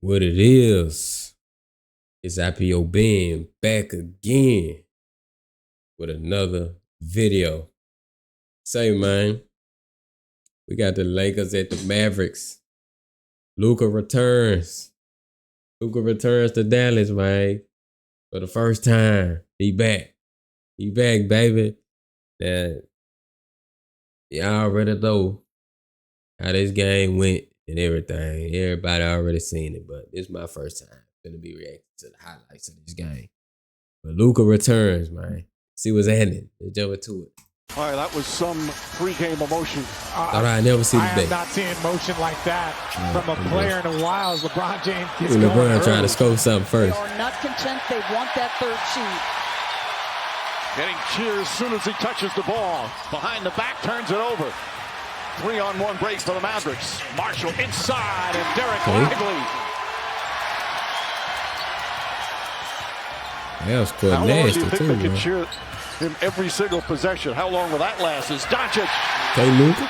What it is IPO Ben back again with another video. Say, man, we got the Lakers at the Mavericks. Luka returns. Luka returns to Dallas, man, for the first time. He back. He back, baby. Now, y'all already know how this game went and everything. Everybody already seen it, but this is my first time gonna be reacting to the highlights of this game. But Luka returns, man. See what's happening. Let's jump into it. All right, that was some pre-game emotion. All right, I never see the day. I am not seeing motion like that from a player in a while as LeBron James gets LeBron going trying to score something first. They are not content. They want that third sheet. Getting cheers as soon as he touches the ball. Behind the back, turns it over. 3-on-1 break for the Mavericks. Marshall inside, and Derek Lively. That was quite nasty, too. How long do you think they can cheer him every single possession? How long will that last? Is Dončić. Okay, Luka.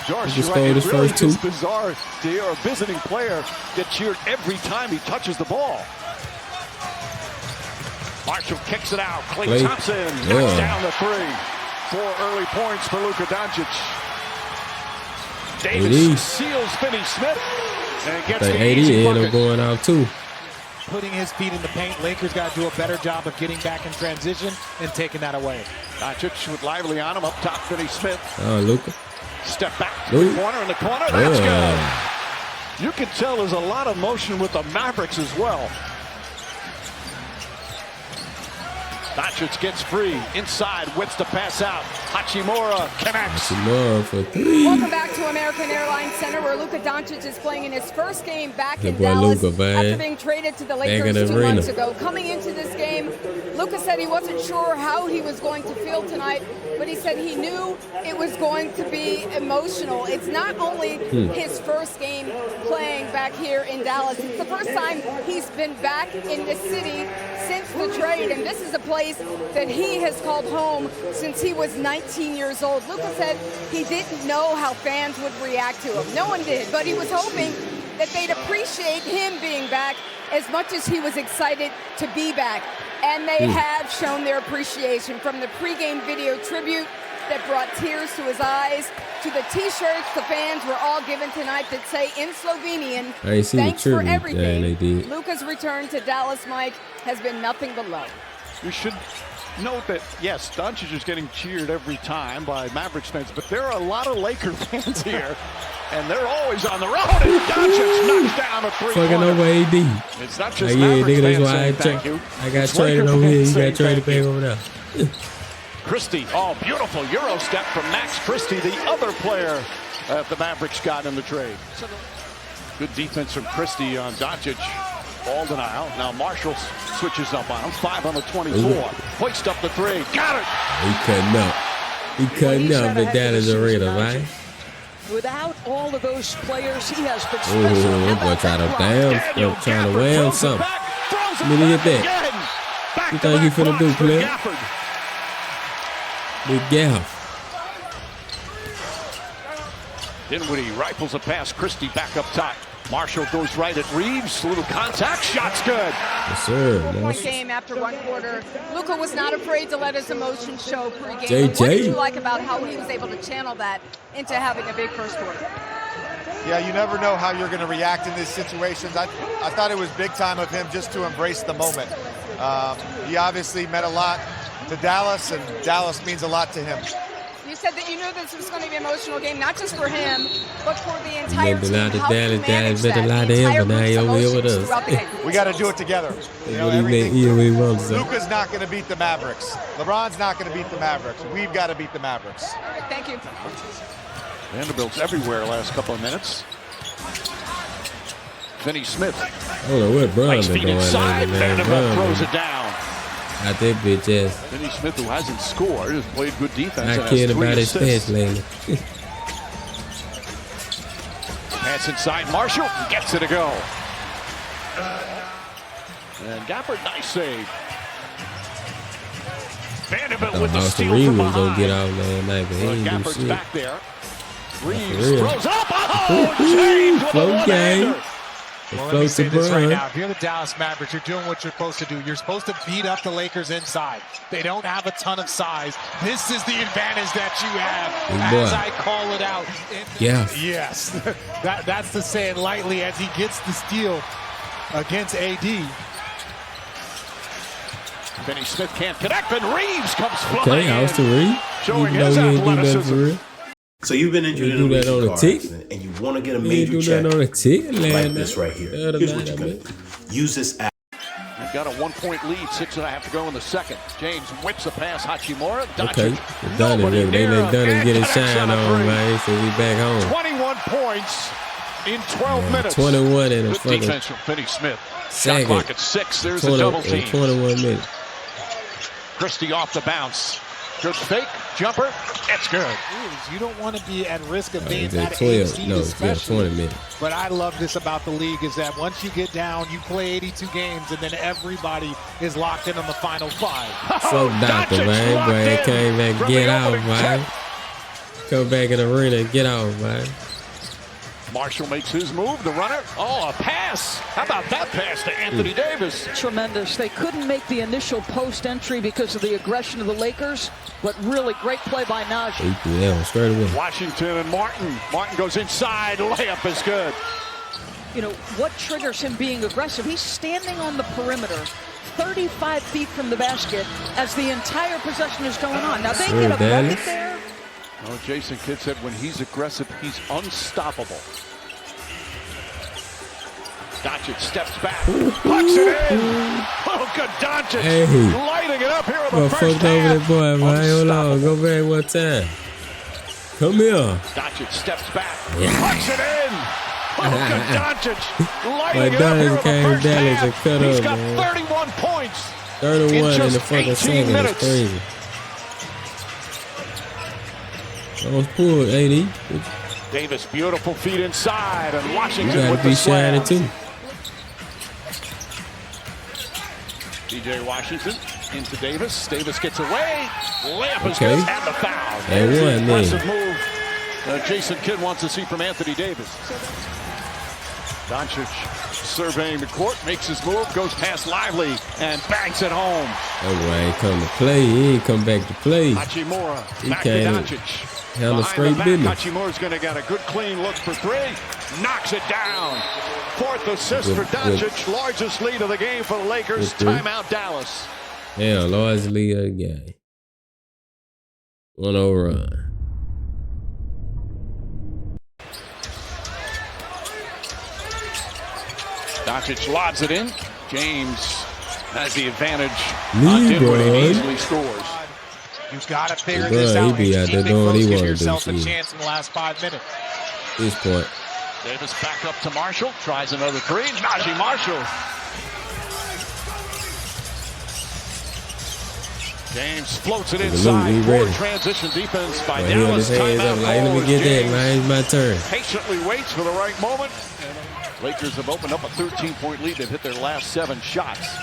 George, he scored his first two. It's bizarre to hear a visiting player get cheered every time he touches the ball. Marshall kicks it out. Klay Thompson knocks down the three. 4 early points for Luka Dončić. Davis seals Finney-Smith and gets the easy bucket. Ended up going out too. Putting his feet in the paint. Lakers got to do a better job of getting back in transition and taking that away. Dončić with Lively on him. Up top, Finney-Smith. Oh, Luka. Step back to the corner, in the corner. That's good. You can tell there's a lot of motion with the Mavericks as well. Dončić gets free. Inside, whips the pass out. Hachimura connects. Hachimura for 3. Welcome back to American Airlines Center, where Luka Dončić is playing in his first game back in Dallas after being traded to the Lakers 2 months ago. Coming into this game, Luka said he wasn't sure how he was going to feel tonight, but he said he knew it was going to be emotional. It's not only his first game playing back here in Dallas. It's the first time he's been back in the city since the trade, and this is a place that he has called home since he was 19 years old. Luka said he didn't know how fans would react to him. No one did, but he was hoping that they'd appreciate him being back as much as he was excited to be back. And they have shown their appreciation, from the pregame video tribute that brought tears to his eyes to the t-shirts the fans were all given tonight that say in Slovenian, thanks for everything. Luka's return to Dallas, Mike, has been nothing but love. We should note that, yes, Dončić is getting cheered every time by Mavericks fans, but there are a lot of Laker fans here, and they're always on the road, and Dončić knocks down a three-pointer. Fucking over AD. It's not just Mavericks fans saying thank you. I got traded over here, you got traded back over there. Christie, oh, beautiful Euro step from Max Christie, the other player that the Mavericks got in the trade. Good defense from Christie on Dončić. Ball denial. Now Marshall switches up on him. 5 on the 24. Hoist up the 3. Got it. He cutting up. He cutting up the Dallas arena, right? Without all of those players, he has been special. That boy trying to wham something. Let me get that. You think you finna do, player? Big Gaff. Dinwiddie rifles a pass. Christie back up top. Marshall goes right at Reeves. A little contact. Shot's good. Yes, sir. 4-point game after 1 quarter. Luka was not afraid to let his emotions show pregame. What did you like about how he was able to channel that into having a big first quarter? Yeah, you never know how you're going to react in these situations. I thought it was big time of him just to embrace the moment. He obviously meant a lot to Dallas, and Dallas means a lot to him. You said that you knew this was going to be an emotional game, not just for him, but for the entire team. Dallas meant a lot to him, but now he over here with us. We got to do it together. Luka's not going to beat the Mavericks. LeBron's not going to beat the Mavericks. We've got to beat the Mavericks. Thank you. Vanderbilt's everywhere last couple of minutes. Finney-Smith. Hold on, what Brown been doing? Vanderbilt throws it down. Out there, bitch ass. Finney-Smith, who hasn't scored, has played good defense. Not kidding about his stats lately. Pass inside, Marshall gets it to go. And Gafford, nice save. Vanderbilt with the steal from behind. Don't get out last night, but he ain't do Gafford's shit. back there. Reeves throws up. Oh, James with a one-hander. Well, let me say this right now. If you're the Dallas Mavericks, you're doing what you're supposed to do. You're supposed to beat up the Lakers inside. They don't have a ton of size. This is the advantage that you have, as I call it out. Yeah. Yes. That's to say it lightly as he gets the steal against AD. Finney Smith can't connect, and Reeves comes flying. Okay, Austin Reeves. Showing his athleticism. So you've been injured in a on a tick, and you want to get a major check on a tick, like this right here. Here's what you're going to do. Use this app. We've got a 1-point lead, 6.5 to go in the second. James whips a pass, Hachimura. Okay, done it. They let Dunn get his shine on, man. So we back home. 21 points in 12 minutes. 21 in a fucking defense from Finney Smith. Second. Shot clock at 6. There's the double team. 21 minutes. Christie off the bounce. Good fake, jumper, it's good. You don't want to be at risk of being that 12, no, it's 20 minutes. But I love this about the league is that once you get down, you play 82 games, and then everybody is locked in on the final 5. So doctor, man, boy, came back and get out, man. Come back in the arena and get out, man. Marshall makes his move, the runner. Oh, a pass. How about that pass to Anthony Davis? Tremendous. They couldn't make the initial post entry because of the aggression of the Lakers, but really great play by Najee. Yeah, straight away. Washington and Martin. Martin goes inside. Layup is good. You know, what triggers him being aggressive? He's standing on the perimeter 35 feet from the basket as the entire possession is going on. Now, they get a bucket there. Oh, Jason Kidd said when he's aggressive, he's unstoppable. Dončić steps back, pucks it in. Luka Dončić lighting it up here in the first half. Over boy, man. Hold on, go back one time. Come here. Dončić steps back, pucks it in. Luka Dončić lighting it up here in the first half. He's got 31 points. 31 in the fucking second. That's crazy. Almost pulled, AD. Davis, beautiful feet inside, and Washington you with the slam. Too. DJ Washington into Davis. Davis gets away. Layup is good, and the foul. There's the impressive move Jason Kidd wants to see from Anthony Davis. Dončić surveying the court, makes his move, goes past Lively, and banks it home. Oh, boy, he ain't come to play. He ain't come back to play. Hachimura, back to Dončić. Handle straight business. Hachimura's going to get a good clean look for 3. Knocks it down. 4th assist for Dončić. Largest lead of the game for the Lakers. Timeout Dallas. Yeah, largest lead of the game. 1-0 run. Dončić lobs it in. James has the advantage on Dinwiddie. Easily scores. You've got to figure this out. He be out there doing what he want to do. Yourself a chance in the last 5 minutes. This point. Davis back up to Marshall. Tries another 3. Najee Marshall. James floats it inside. Poor transition defense by Dallas. Timeout. Let me get that, man. It's my turn. Patiently waits for the right moment. Lakers have opened up a 13-point lead. They've hit their last 7 shots.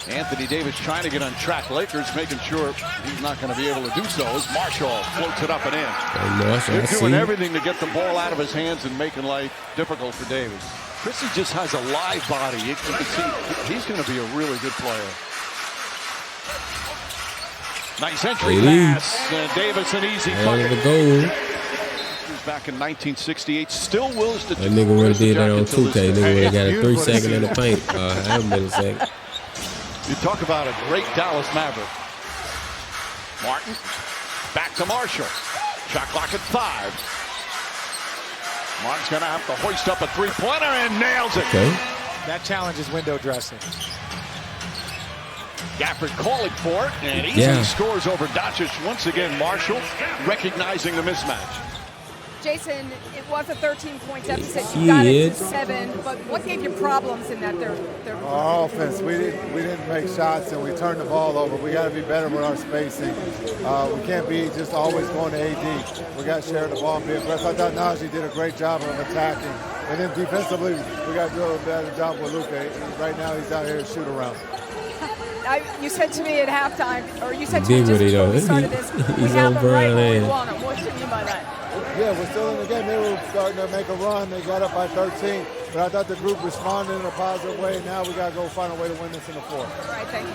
Anthony Davis trying to get on track. Lakers making sure he's not going to be able to do so as Marshall floats it up and in. They're doing everything to get the ball out of his hands and making life difficult for Davis. Christie just has a live body. You can see he's going to be a really good player. Nice entry pass. Davis an easy bucket. Back in 1968, still wills to do. That nigga would have did that on 2K. Nigga would have got a 3-second in the paint. Half a millisecond. You talk about a great Dallas Maverick. Martin, back to Marshall. Shot clock at 5. Martin's going to have to hoist up a 3-pointer and nails it. Okay. That challenge is window dressing. Gafford calling for it, and easily scores over Dončić. Once again, Marshall recognizing the mismatch. Jason, it was a 13-point deficit. You got it to 7, but what gave you problems in that third quarter? Our offense, we didn't make shots and we turned the ball over. We got to be better with our spacing. We can't be just always going to AD. We got to share the ball and be aggressive. I thought Najee did a great job of attacking. And then defensively, we got to do a better job with Luka. Right now, he's out here to shoot around. You said to me at halftime, or you said to me just before we started this, we have them right where we want them. What do you mean by that? Yeah, we're still in the game. They were starting to make a run. They got up by 13. But I thought the group responded in a positive way. Now we got to go find a way to win this in the fourth. All right, thank you.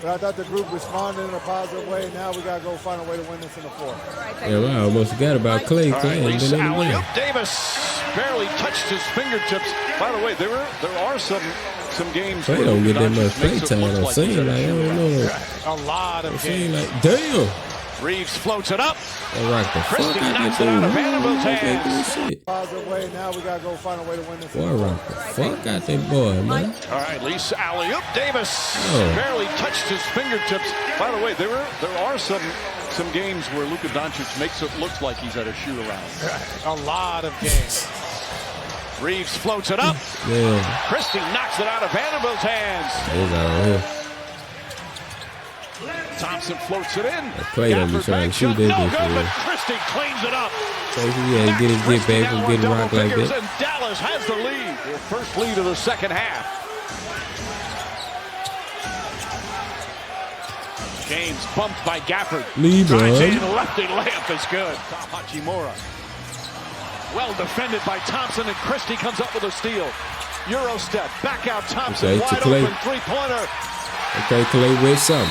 But I thought the group responded in a positive way. Now we got to go find a way to win this in the fourth. All right, thank you. I almost forgot about Clay. Clay ain't been in the game. Davis barely touched his fingertips. By the way, there are some games. Clay don't get that much play time. I'm saying like I don't know. A lot of games. Like damn. Reeves floats it up. All right, the Christie fuck knocks it out of Vanderbilt's hands. Positive way. Now we got to go find a way to win this. Boy, rock the fuck out that boy, man. All right, Lisa alley-oop. Davis barely touched his fingertips. By the way, there are some games where Luka Dončić makes it look like he's at a shoot-around. A lot of games. Reeves floats it up. Yeah. Christie knocks it out of Vanderbilt's hands. He's out here. Thompson floats it in. Clay don't be trying to shoot that no good, bitch. but Christie cleans it up. So he had to get his get back from getting rocked like that. And Dallas has the lead. Their first lead of the second half. James bumped by Gafford. Drives in, lefty layup is good. Hachimura. Well defended by Thompson, and Christie comes up with a steal. Euro step, back out Thompson, wide open three-pointer. Okay, Clay, with something.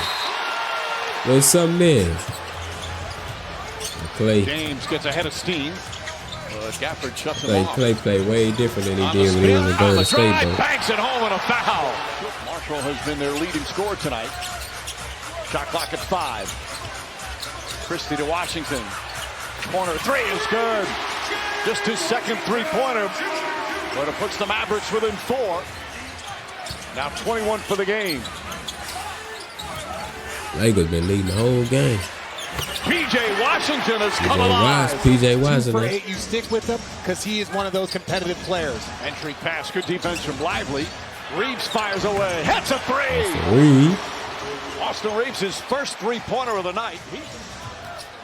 With something there. Clay. James gets ahead of steam. Gafford shuts him off. Clay played way different than he did when he was in Golden State, though. Banks it home and a foul. Marshall has been their leading scorer tonight. Shot clock at 5. Christie to Washington. Corner three is good. Just his second three-pointer. But it puts the Mavericks within 4. Now 21 for the game. Lakers been leading the whole game. P.J. Washington has come alive. P.J. 2 Washington. for 8, you stick with him because he is one of those competitive players. Entry pass, good defense from Lively. Reeves fires away. Hits a three. Austin Reeves, his first three-pointer of the night.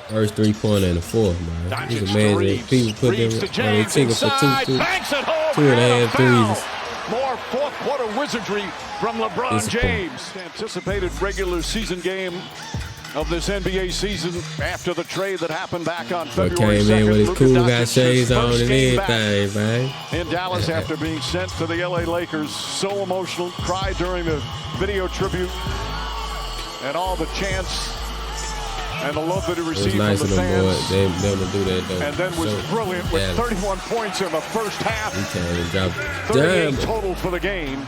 First three-pointer in the fourth, man. He's amazing. People put them on their ticket for two and a half threes. More fourth-quarter wizardry from LeBron James. Anticipated regular season game of this NBA season after the trade that happened back on February 2nd. Came in with his cool guy shades on and everything, man. In Dallas after being sent to the LA Lakers. So emotional. Cried during the video tribute. And all the chants and the love that he received from the fans. They to do that, though. And then was brilliant with 31 points in the first half. He can't even drop 38 total for the game.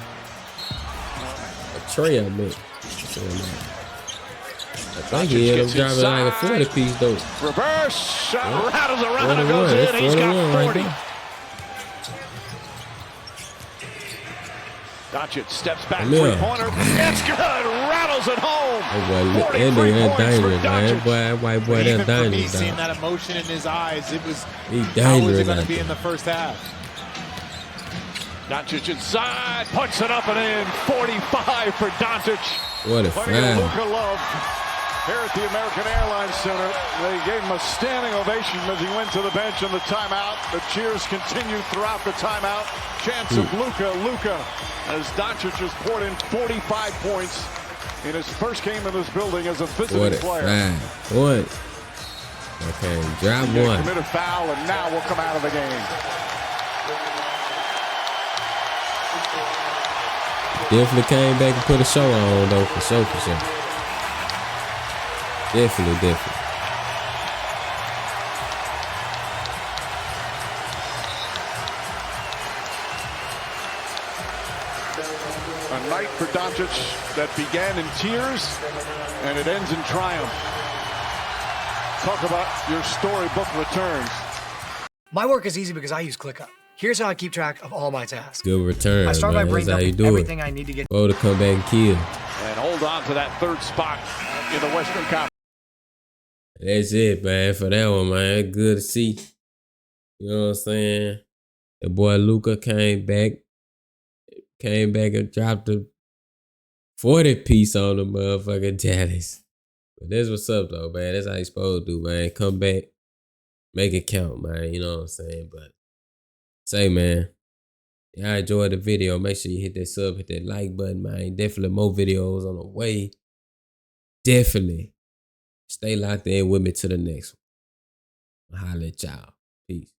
A tray, I meant. I think he ended up dropping like a 40-piece, though. Reverse shot, rattles around and goes in. He's got 40. Right, Dončić steps back, three-pointer. It's good. Rattles it home. 43 points for Dončić. White boy, that's dangerous. Even seeing that emotion in his eyes, it was how was it going to be in the first half? Dončić inside, puts it up and in. 45 for Dončić. What a foul. Luka love here at the American Airlines Center. They gave him a standing ovation as he went to the bench in the timeout. The cheers continued throughout the timeout. Chance of Luka, as Dončić has poured in 45 points in his first game in this building as a visiting player. What? Okay, drop one. Commit a foul, and now will come out of the game. Definitely came back and put a show on, though, for sure. Definitely. A night for Dončić that began in tears, and it ends in triumph. Talk about your storybook returns. My work is easy because I use ClickUp. Here's how I keep track of all my tasks. Good return, I start man. by breaking up everything I need to get. Oh, to come back and kill. And hold on to that third spot in the Western Conference. That's it, man, for that one, man. Good to see. You know what I'm saying? The boy Luka came back and dropped a 40-piece on the motherfucking Dallas. But that's what's up, though, man. That's how you supposed to do, man. Come back, make it count, man. You know what I'm saying? But say, man, y'all enjoyed the video. Make sure you hit that sub, hit that like button, man. Definitely more videos on the way. Definitely. Stay locked in with me to the next one. I'll holler at y'all. Peace.